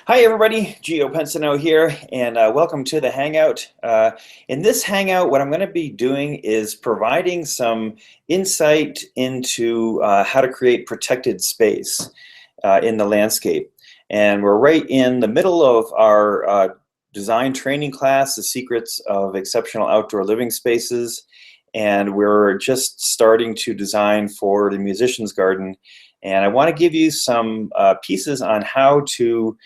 Hi everybody, Gio Pensano here, and welcome to the Hangout. In this Hangout, what I'm going to be doing is providing some insight into how to create protected space in the landscape. And we're right in the middle of our design training class, The Secrets of Exceptional Outdoor Living Spaces. And we're just starting to design for the Musician's Garden. And I want to give you some pieces on how to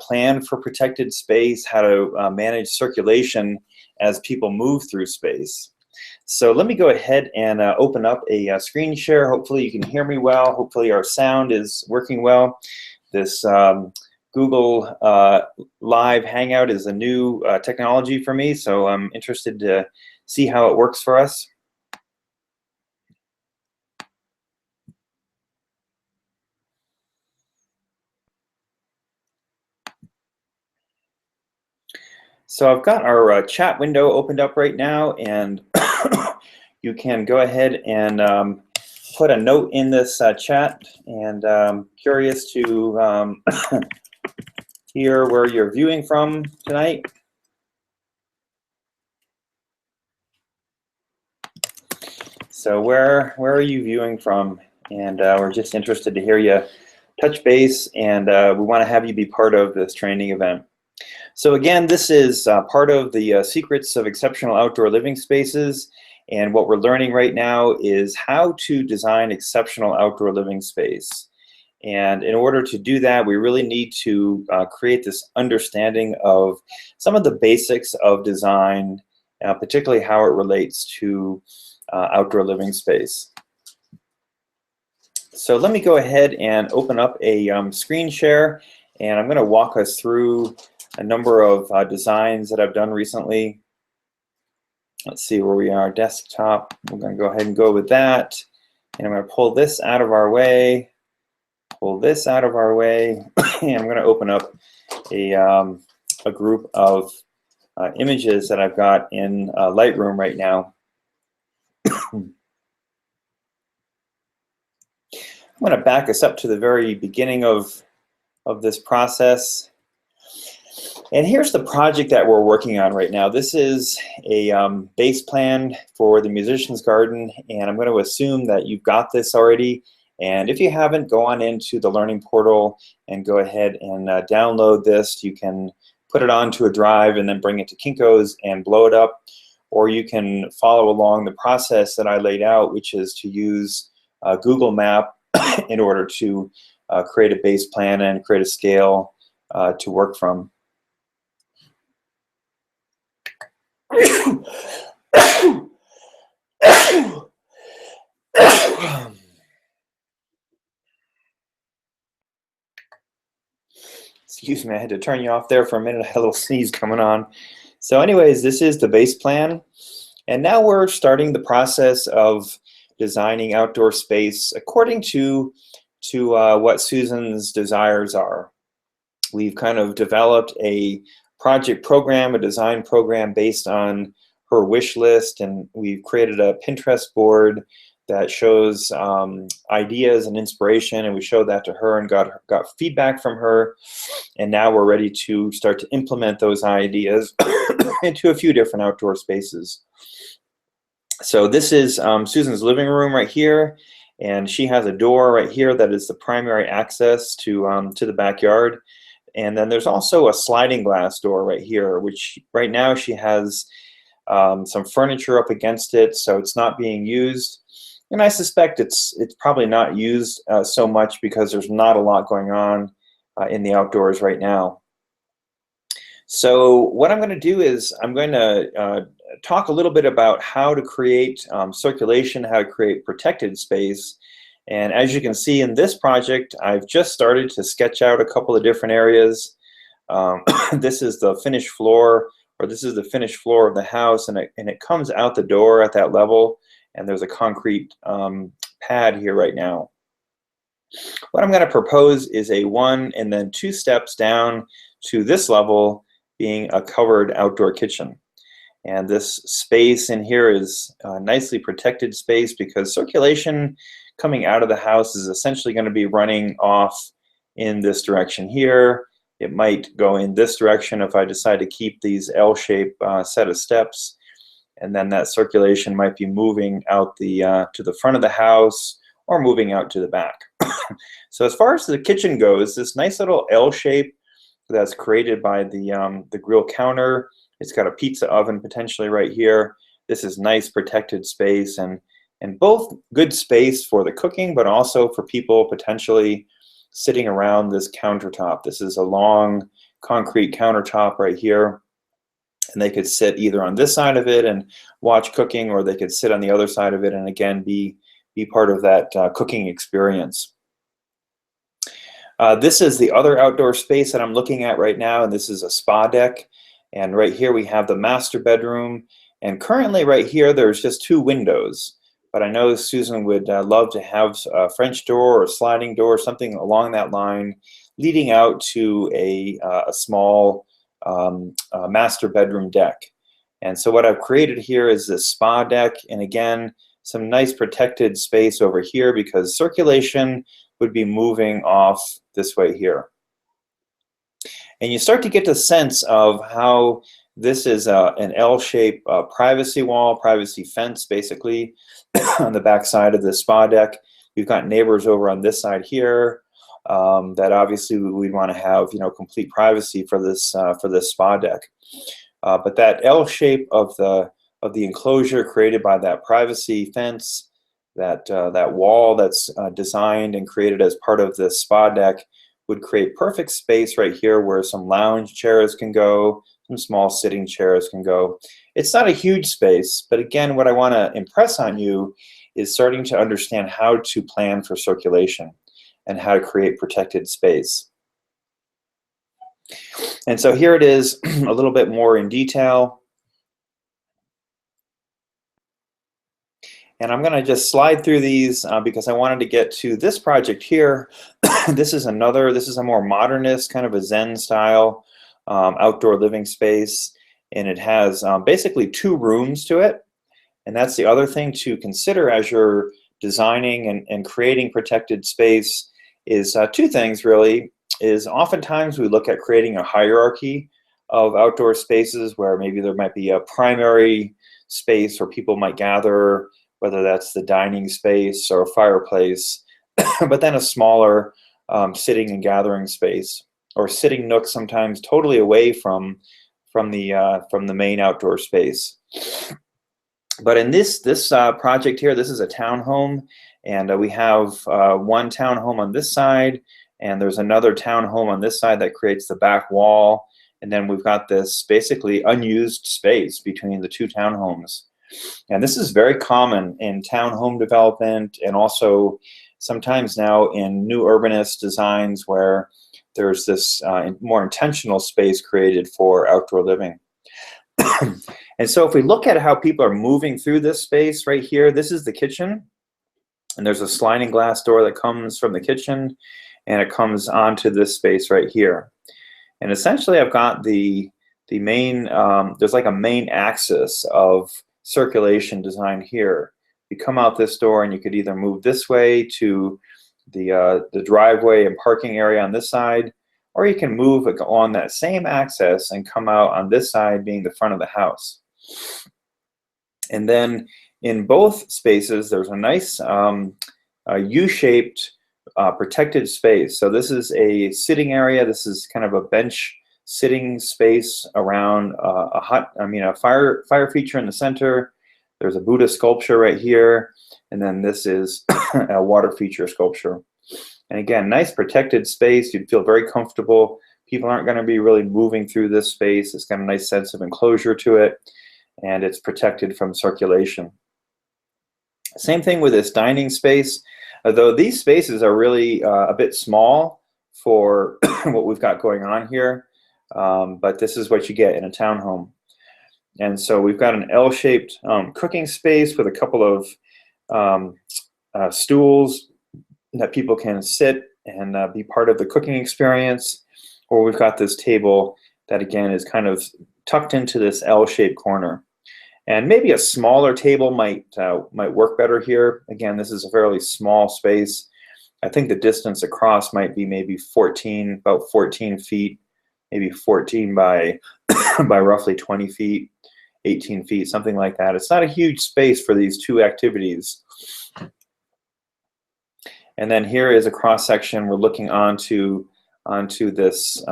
plan for protected space, how to manage circulation as people move through space. So let me go ahead and open up a screen share. Hopefully you can hear me well. Hopefully our sound is working well. This Google Live Hangout is a new technology for me, so I'm interested to see how it works for us. So I've got our chat window opened up right now, and you can go ahead and put a note in this chat, and curious to hear where you're viewing from tonight. So where are you viewing from? And we're just interested to hear you touch base, and we want to have you be part of this training event. So again, this is part of the Secrets of Exceptional Outdoor Living Spaces, and what we're learning right now is how to design exceptional outdoor living space. And in order to do that, we really need to create this understanding of some of the basics of design, particularly how it relates to outdoor living space. So let me go ahead and open up a screen share, and I'm going to walk us through a number of designs that I've done recently. Let's see where we are. Desktop. We're going to go ahead and go with that. And I'm going to pull this out of our way, pull this out of our way, and I'm going to open up a group of images that I've got in Lightroom right now. I'm going to back us up to the very beginning of this process. And here's the project that we're working on right now. This is a base plan for the Musician's Garden, and I'm going to assume that you've got this already. And if you haven't, go on into the Learning Portal and go ahead and download this. You can put it onto a drive and then bring it to Kinko's and blow it up. Or you can follow along the process that I laid out, which is to use Google Map in order to create a base plan and create a scale to work from. Excuse me, I had to turn you off there for a minute. I had a little sneeze coming on. So anyways, this is the base plan. And now we're starting the process of designing outdoor space according to what Susan's desires are. We've kind of developed a project program, a design program based on her wish list, and we've created a Pinterest board that shows ideas and inspiration, and we showed that to her and got feedback from her, and now we're ready to start to implement those ideas into a few different outdoor spaces. So this is Susan's living room right here, and she has a door right here that is the primary access to the backyard. And then there's also a sliding glass door right here, which right now she has some furniture up against it, so it's not being used. And I suspect it's probably not used so much because there's not a lot going on in the outdoors right now. So what I'm going to do is I'm going to talk a little bit about how to create circulation, how to create protected space. And as you can see in this project, I've just started to sketch out a couple of different areas. This is the finished floor, or this is the finished floor of the house, and it comes out the door at that level, and there's a concrete pad here right now. What I'm going to propose is a 1 and then 2 steps down to this level being a covered outdoor kitchen. And this space in here is a nicely protected space because circulation coming out of the house is essentially going to be running off in this direction here, It might go in this direction if I decide to keep these L-shaped set of steps, and then that circulation might be moving out to the front of the house or moving out to the back. So as far as the kitchen goes, this nice little L shape that's created by the grill counter. It's got a pizza oven potentially right here. This is nice protected space, and both good space for the cooking, but also for people potentially sitting around this countertop. This is a long concrete countertop right here, and they could sit either on this side of it and watch cooking, or they could sit on the other side of it and again be part of that cooking experience. This is the other outdoor space that I'm looking at right now, and this is a spa deck. And right here we have the master bedroom, and currently right here there's just 2 windows. But I know Susan would love to have a French door or a sliding door, something along that line, leading out to a small master bedroom deck. And so what I've created here is this spa deck, and again, some nice protected space over here because circulation would be moving off this way here. And you start to get the sense of how this is an L-shaped privacy wall, privacy fence, basically, on the back side of the spa deck. We've got neighbors over on this side here that obviously we'd want to have, complete privacy for this spa deck. But that L shape of the enclosure created by that privacy fence, that wall that's designed and created as part of the spa deck, would create perfect space right here where some lounge chairs can go, some small sitting chairs can go. It's not a huge space, but again, what I want to impress on you is starting to understand how to plan for circulation and how to create protected space. And so here it is a little bit more in detail. And I'm going to just slide through these because I wanted to get to this project here. This is a more modernist, kind of a Zen style outdoor living space. And it has basically 2 rooms to it. And that's the other thing to consider as you're designing and creating protected space is 2 things really. Is oftentimes we look at creating a hierarchy of outdoor spaces where maybe there might be a primary space where people might gather, whether that's the dining space or a fireplace, but then a smaller sitting and gathering space, or sitting nook sometimes totally away from the main outdoor space. But in this project here, this is a townhome, and we have one townhome on this side, and there's another townhome on this side that creates the back wall, and then we've got this basically unused space between the 2 townhomes. And this is very common in townhome development, and also sometimes now in new urbanist designs where there's this more intentional space created for outdoor living. And so if we look at how people are moving through this space right here, this is the kitchen, and there's a sliding glass door that comes from the kitchen, and it comes onto this space right here. And essentially I've got the main, there's like a main axis of circulation design here. You come out this door and you could either move this way to the driveway and parking area on this side, or you can move on that same axis and come out on this side being the front of the house. And then in both spaces there's a nice U-shaped protected space. So this is a sitting area. This is kind of a bench sitting space around a fire feature in the center. There's a Buddha sculpture right here, and then this is a water feature sculpture. And again, nice protected space. You'd feel very comfortable. People aren't going to be really moving through this space. It's got a nice sense of enclosure to it, and it's protected from circulation. Same thing with this dining space. Though these spaces are really a bit small for what we've got going on here, but this is what you get in a townhome. And so we've got an L-shaped cooking space with a couple of stools that people can sit and be part of the cooking experience. Or we've got this table that again is kind of tucked into this L-shaped corner. And maybe a smaller table might work better here. Again, this is a fairly small space. I think the distance across might be maybe about 14 feet maybe 14 by by roughly 20 feet, 18 feet, something like that. It's not a huge space for these two activities. And then here is a cross section. We're looking onto this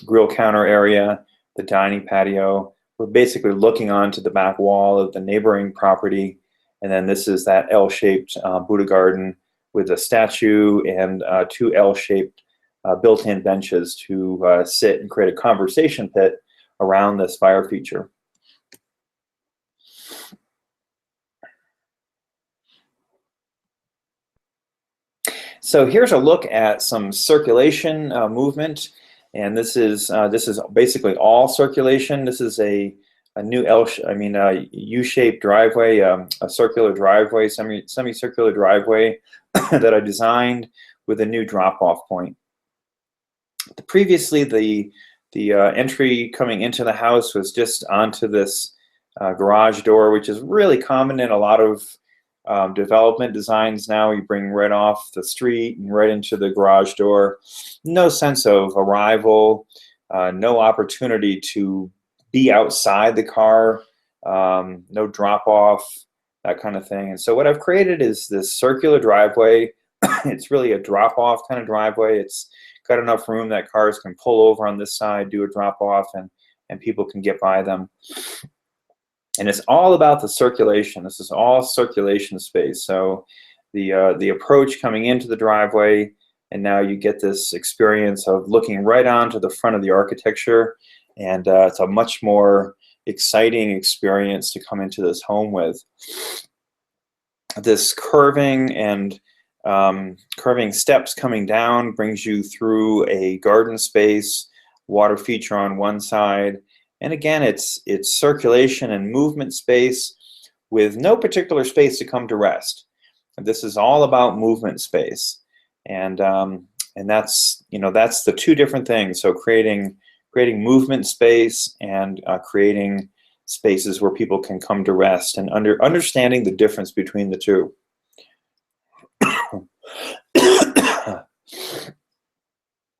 grill counter area, the dining patio. We're basically looking onto the back wall of the neighboring property. And then this is that L-shaped Buddha garden with a statue and two L-shaped built-in benches to sit and create a conversation pit around this fire feature. So here's a look at some circulation movement, and this is basically all circulation. This is a new U-shaped driveway, a circular driveway, semicircular driveway that I designed with a new drop-off point. Previously, the entry coming into the house was just onto this garage door, which is really common in a lot of development designs now. You bring right off the street and right into the garage door. No sense of arrival, no opportunity to be outside the car, no drop off, that kind of thing. And so what I've created is this circular driveway. It's really a drop off kind of driveway. It's got enough room that cars can pull over on this side, do a drop off, and people can get by them. And it's all about the circulation. This is all circulation space. So the approach coming into the driveway, and now you get this experience of looking right onto the front of the architecture, and it's a much more exciting experience to come into this home with. This curving and curving steps coming down brings you through a garden space, water feature on one side. And again, it's circulation and movement space with no particular space to come to rest. This is all about movement space, and that's the two different things. So creating movement space and creating spaces where people can come to rest, and understanding the difference between the two.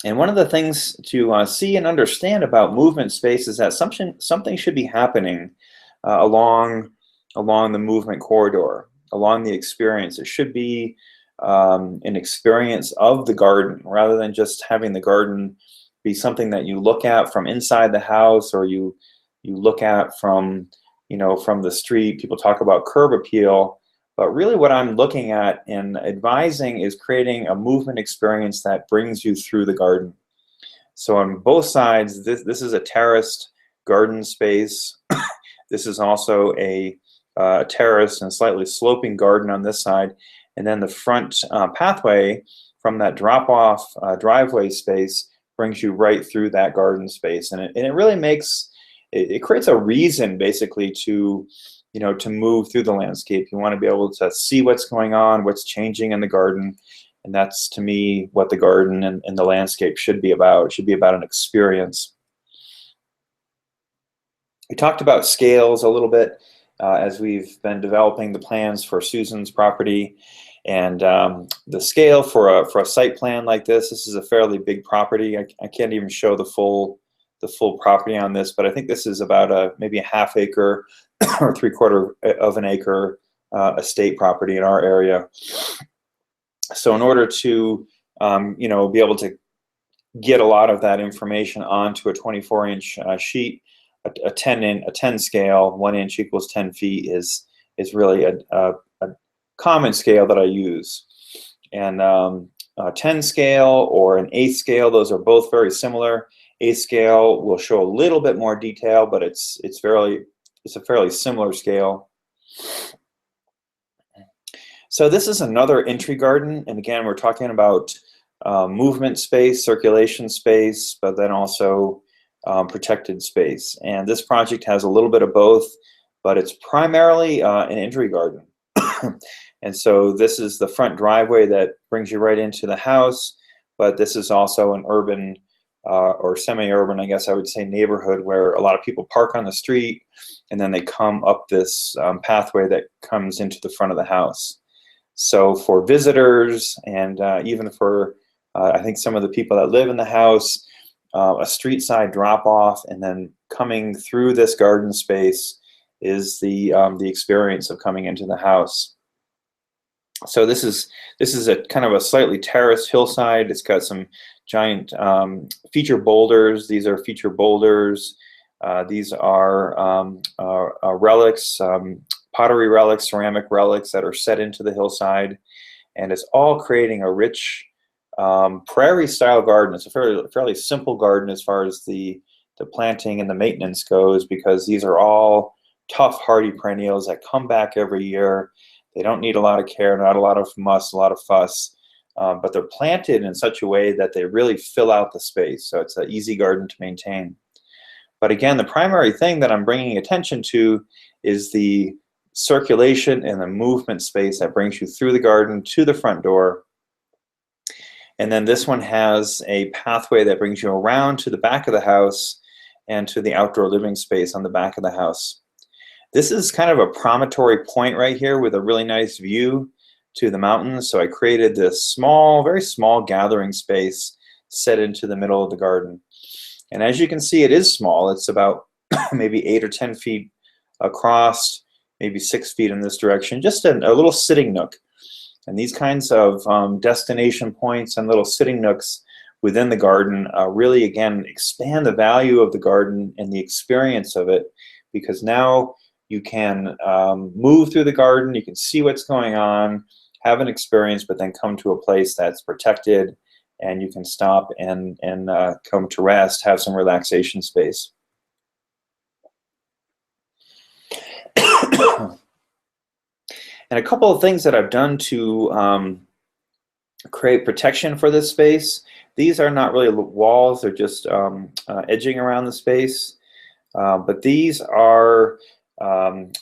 And one of the things to see and understand about movement space is that something should be happening along the movement corridor, along the experience. It should be an experience of the garden, rather than just having the garden be something that you look at from inside the house, or you look at from the street. People talk about curb appeal. But really what I'm looking at and advising is creating a movement experience that brings you through the garden. So on both sides, this is a terraced garden space. This is also a terrace and slightly sloping garden on this side. And then the front pathway from that drop-off driveway space brings you right through that garden space. And it really makes, it creates a reason basically to move through the landscape. You want to be able to see what's going on, what's changing in the garden. And that's, to me, what the garden and the landscape should be about. It should be about an experience. We talked about scales a little bit as we've been developing the plans for Susan's property. And the scale for a site plan like this is a fairly big property. I can't even show the full property on this, but I think this is about maybe a half acre or 3/4 of an acre estate property in our area. So in order to be able to get a lot of that information onto a 24-inch sheet, a 10 scale, 1 inch equals 10 feet is really a common scale that I use. And a 10 scale or an 8 scale, those are both very similar. 8 scale will show a little bit more detail, but it's a fairly similar scale. So this is another entry garden, and again, we're talking about movement space, circulation space, but then also protected space. And this project has a little bit of both, but it's primarily an entry garden. And so this is the front driveway that brings you right into the house, but this is also an urban or semi-urban, I guess I would say, neighborhood where a lot of people park on the street, and then they come up this pathway that comes into the front of the house. So for visitors and even for I think some of the people that live in the house, a street side drop off, and then coming through this garden space is the experience of coming into the house. So this is a kind of a slightly terraced hillside. It's got some giant feature boulders. These are feature boulders. These are relics, pottery relics, ceramic relics that are set into the hillside, and it's all creating a rich prairie-style garden. It's a fairly simple garden as far as the planting and the maintenance goes, because these are all tough, hardy perennials that come back every year. They don't need a lot of care, not a lot of muss, a lot of fuss, but they're planted in such a way that they really fill out the space. So it's an easy garden to maintain. But again, the primary thing that I'm bringing attention to is the circulation and the movement space that brings you through the garden to the front door. And then this one has a pathway that brings you around to the back of the house and to the outdoor living space on the back of the house. This is kind of a promontory point right here with a really nice view to the mountains. So I created this small, very small gathering space set into the middle of the garden. And as you can see, it is small. It's about maybe 8 or 10 feet across, maybe 6 feet in this direction, just a little sitting nook. And these kinds of destination points and little sitting nooks within the garden really, again, expand the value of the garden and the experience of it, because now you can move through the garden, you can see what's going on, have an experience, but then come to a place that's protected, and you can stop and come to rest, have some relaxation space. And a couple of things that I've done to create protection for this space. These are not really walls, they're just edging around the space. But these are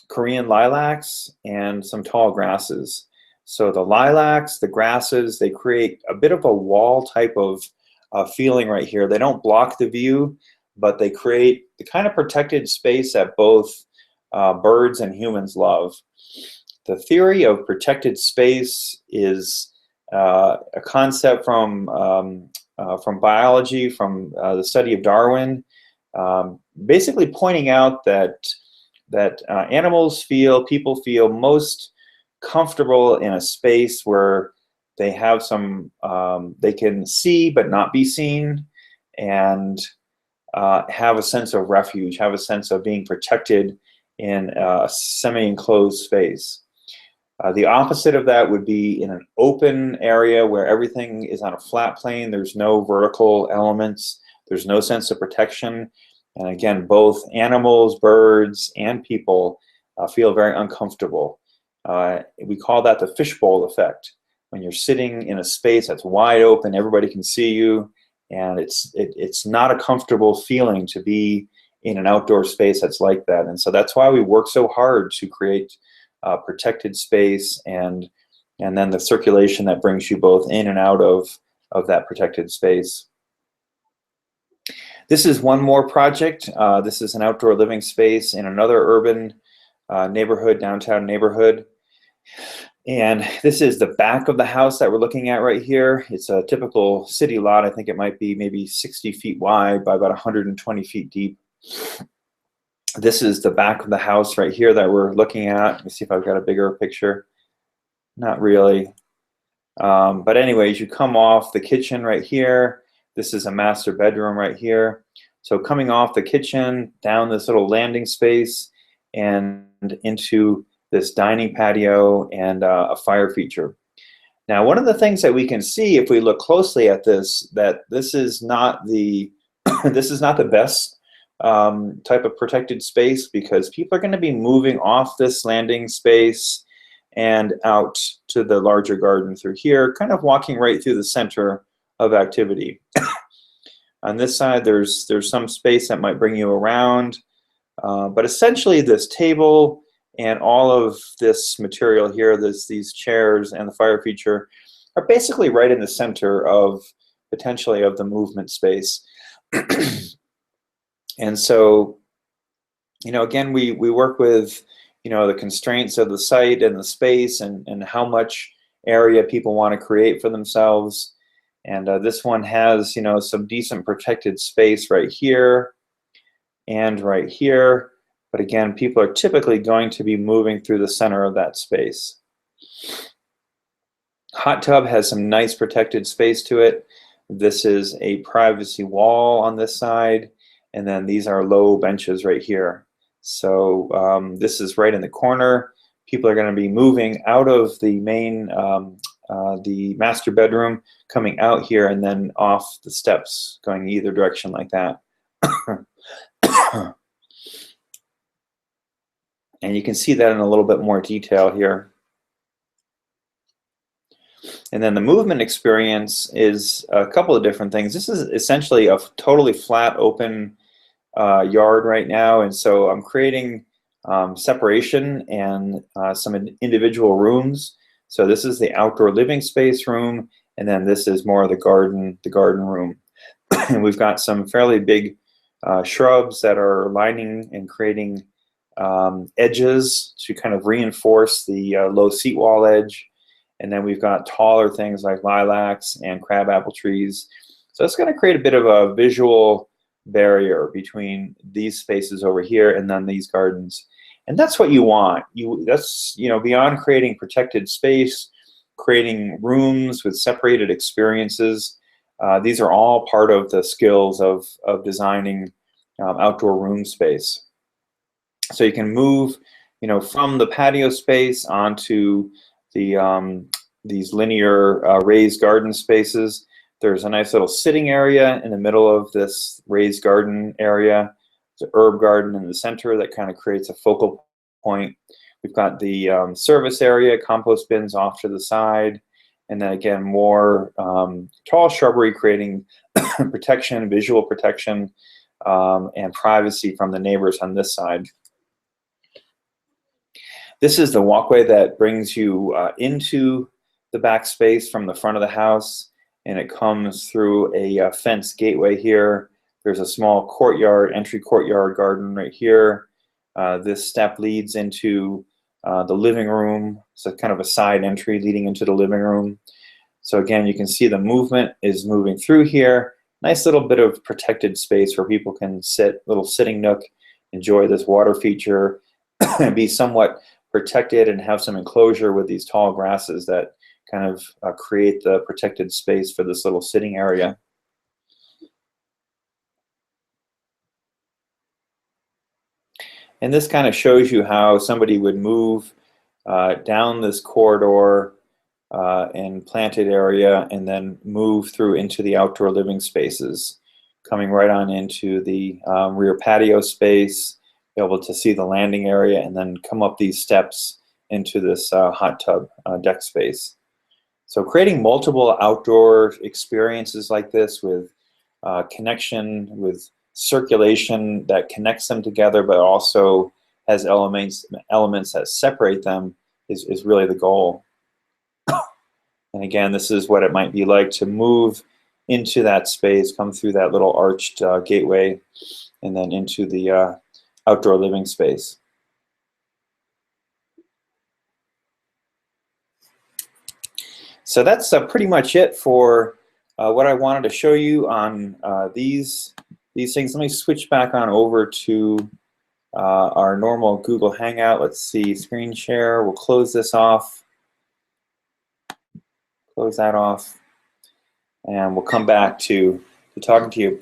Korean lilacs and some tall grasses. So the lilacs, the grasses, they create a bit of a wall type of feeling right here. They don't block the view, but they create the kind of protected space that both birds and humans love. The theory of protected space is a concept from biology, from the study of Darwin, basically pointing out that animals people feel most comfortable in a space where they have some, they can see but not be seen, and have a sense of refuge, have a sense of being protected in a semi-enclosed space. The opposite of that would be in an open area where everything is on a flat plane. There's no vertical elements. There's no sense of protection. And again, both animals, birds, and people feel very uncomfortable. We call that the fishbowl effect. When you're sitting in a space that's wide open, everybody can see you, and it's not a comfortable feeling to be in an outdoor space that's like that. And so that's why we work so hard to create protected space, and then the circulation that brings you both in and out of that protected space. This is one more project. This is an outdoor living space in another urban neighborhood, downtown neighborhood. And this is the back of the house that we're looking at right here. It's a typical city lot. I think it might be maybe 60 feet wide by about 120 feet deep. This is the back of the house right here that we're looking at. Let me see if I've got a bigger picture. Not really. But anyways, you come off the kitchen right here. This is a master bedroom right here. So coming off the kitchen, down this little landing space, and into this dining patio and a fire feature. Now, one of the things that we can see if we look closely at this, that this is not the this is not the best type of protected space, because people are going to be moving off this landing space and out to the larger garden through here, kind of walking right through the center of activity. On this side, there's some space that might bring you around, but essentially this table and all of this material here, these chairs and the fire feature, are basically right in the center of potentially of the movement space. And so, again, we work with, the constraints of the site and the space and how much area people want to create for themselves. And this one has, some decent protected space right here and right here. But again, people are typically going to be moving through the center of that space. Hot tub has some nice protected space to it. This is a privacy wall on this side, and then these are low benches right here. So this is right in the corner. People are going to be moving out of the main, the master bedroom, coming out here, and then off the steps, going either direction like that. And you can see that in a little bit more detail here. And then the movement experience is a couple of different things. This is essentially a totally flat, open yard right now, and so I'm creating separation and some individual rooms. So this is the outdoor living space room, and then this is more of the garden room. And we've got some fairly big shrubs that are lining and creating edges to kind of reinforce the low seat wall edge. And then we've got taller things like lilacs and crabapple trees. So it's going to create a bit of a visual barrier between these spaces over here and then these gardens. And that's what you want. That's beyond creating protected space, creating rooms with separated experiences. These are all part of the skills of designing outdoor room space. So you can move, from the patio space onto the these linear raised garden spaces. There's a nice little sitting area in the middle of this raised garden area. There's an herb garden in the center that kind of creates a focal point. We've got the service area, compost bins off to the side, and then again more tall shrubbery creating protection, visual protection, and privacy from the neighbors on this side. This is the walkway that brings you into the back space from the front of the house, and it comes through a fenced gateway here. There's a small courtyard, entry courtyard garden right here. This step leads into the living room. It's a kind of a side entry leading into the living room. So again, you can see the movement is moving through here. Nice little bit of protected space where people can sit, little sitting nook, enjoy this water feature, and be somewhat protected and have some enclosure with these tall grasses that kind of create the protected space for this little sitting area. And this kind of shows you how somebody would move down this corridor and planted area and then move through into the outdoor living spaces, coming right on into the rear patio space, be able to see the landing area, and then come up these steps into this hot tub deck space. So creating multiple outdoor experiences like this with connection, with circulation that connects them together, but also has elements that separate them is really the goal. And again, this is what it might be like to move into that space, come through that little arched gateway, and then into the outdoor living space. So that's pretty much it for what I wanted to show you on these things. Let me switch back on over to our normal Google Hangout. Let's see, screen share. We'll close this off. Close that off. And we'll come back to talking to you.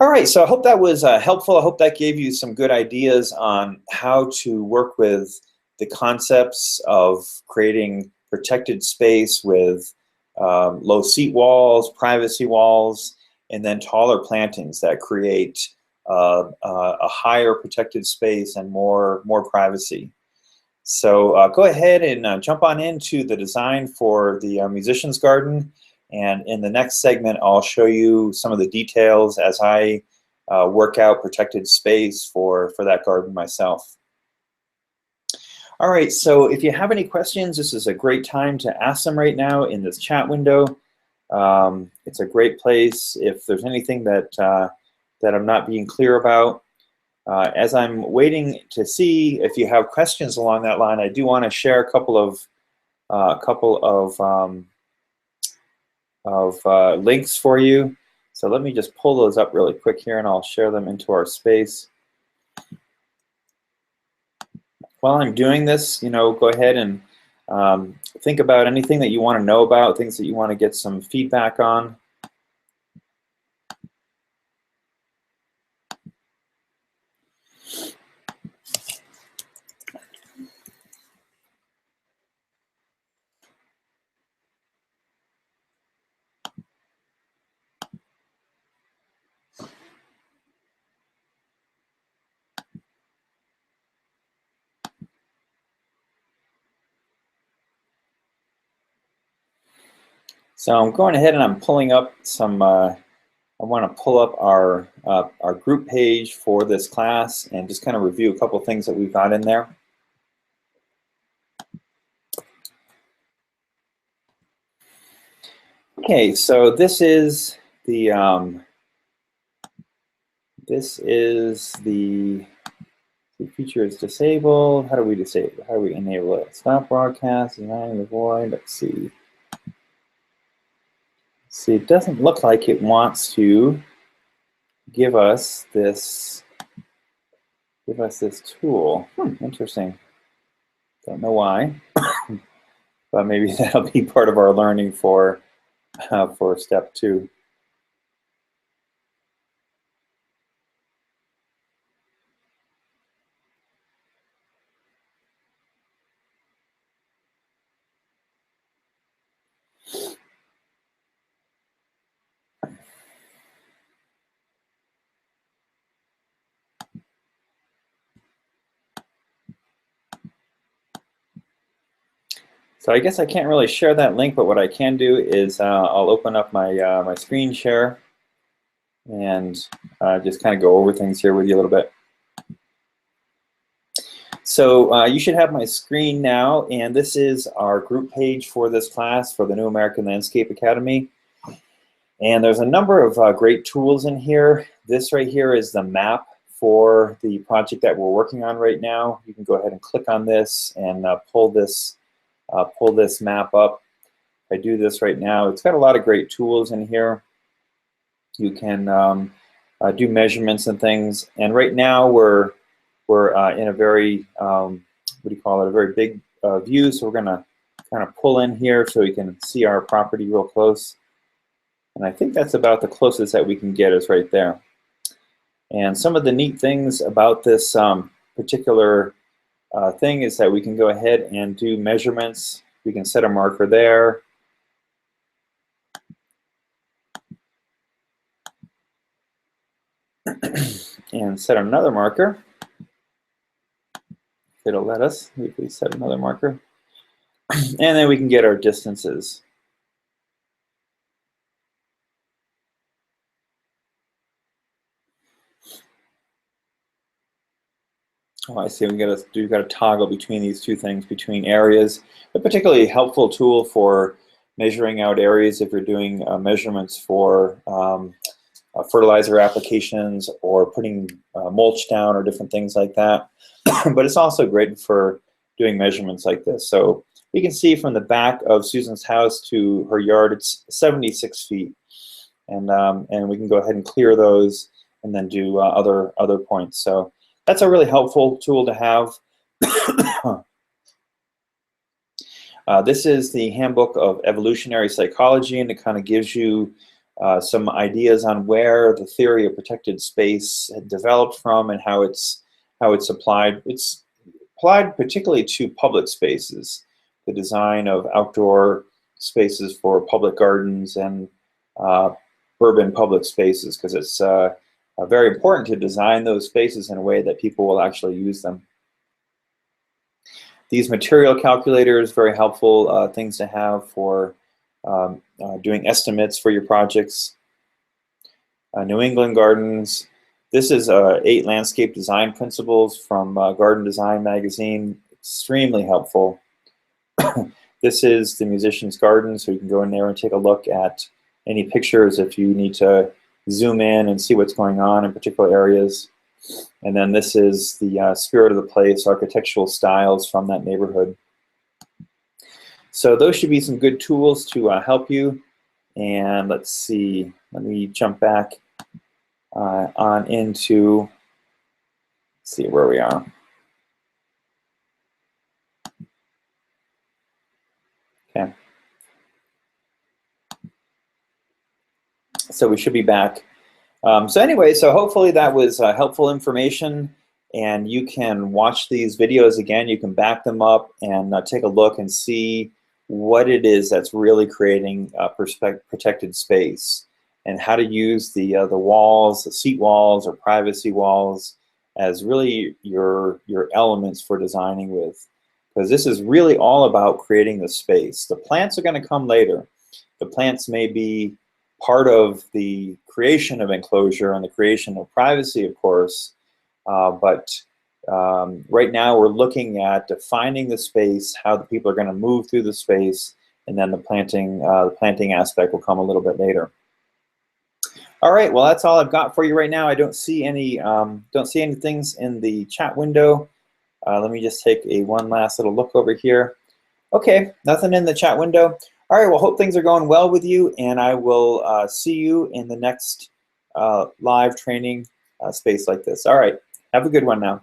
All right, so I hope that was helpful. I hope that gave you some good ideas on how to work with the concepts of creating protected space with low seat walls, privacy walls, and then taller plantings that create a higher protected space and more privacy. So go ahead and jump on into the design for the musician's garden. And in the next segment, I'll show you some of the details as I work out protected space for that garden myself. All right, so if you have any questions, this is a great time to ask them right now in this chat window. It's a great place if there's anything that I'm not being clear about. As I'm waiting to see if you have questions along that line, I do want to share a couple of links for you. So let me just pull those up really quick here, and I'll share them into our space. While I'm doing this, go ahead and think about anything that you want to know about, things that you want to get some feedback on. So I'm going ahead and I'm pulling up some, I want to pull up our group page for this class and just kind of review a couple things that we've got in there. Okay, so this is the feature is disabled. How do we disable? How do we enable it? Stop broadcast, design the void. Let's see. See, it doesn't look like it wants to give us this tool. Interesting. Don't know why, but maybe that'll be part of our learning for step 2. So I guess I can't really share that link, but what I can do is I'll open up my my screen share and just kind of go over things here with you a little bit. So you should have my screen now, and this is our group page for this class for the New American Landscape Academy. And there's a number of great tools in here. This right here is the map for the project that we're working on right now. You can go ahead and click on this and pull this map up. If I do this right now, it's got a lot of great tools in here. You can do measurements and things. And right now we're in a very what do you call it? A very big view. So we're going to kind of pull in here so we can see our property real close. And I think that's about the closest that we can get is right there. And some of the neat things about this particular thing is that we can go ahead and do measurements. We can set a marker there. And set another marker. It'll let us. We set another marker. And then we can get our distances. Oh, I see. We've got to toggle between these two things, between areas. A particularly helpful tool for measuring out areas if you're doing measurements for fertilizer applications or putting mulch down or different things like that. But it's also great for doing measurements like this. So you can see from the back of Susan's house to her yard, it's 76 feet. And we can go ahead and clear those and then do other points. So that's a really helpful tool to have. This is the Handbook of Evolutionary Psychology, and it kind of gives you some ideas on where the theory of protected space had developed from and how it's applied. It's applied particularly to public spaces, the design of outdoor spaces for public gardens and urban public spaces, because it's very important to design those spaces in a way that people will actually use them. These material calculators, very helpful things to have for doing estimates for your projects. New England Gardens. This is 8 landscape design principles from Garden Design magazine. Extremely helpful. This is the Musician's Garden, so you can go in there and take a look at any pictures if you need to zoom in and see what's going on in particular areas. And then this is the Spirit of the Place, architectural styles from that neighborhood. So those should be some good tools to help you. And let's see, let me jump back on into, see where we are. Okay. So we should be back. So anyway, so hopefully that was helpful information, and you can watch these videos again. You can back them up and take a look and see what it is that's really creating protected space, and how to use the walls, the seat walls or privacy walls, as really your elements for designing with, because this is really all about creating the space. The plants are going to come later. The plants may be part of the creation of enclosure and the creation of privacy, of course, but right now we're looking at defining the space, how the people are going to move through the space, and then the planting aspect will come a little bit later. All right, well, that's all I've got for you right now. I don't see any things in the chat window. Let me just take one last little look over here. Okay, nothing in the chat window. All right, well, hope things are going well with you, and I will see you in the next live training space like this. All right, have a good one now.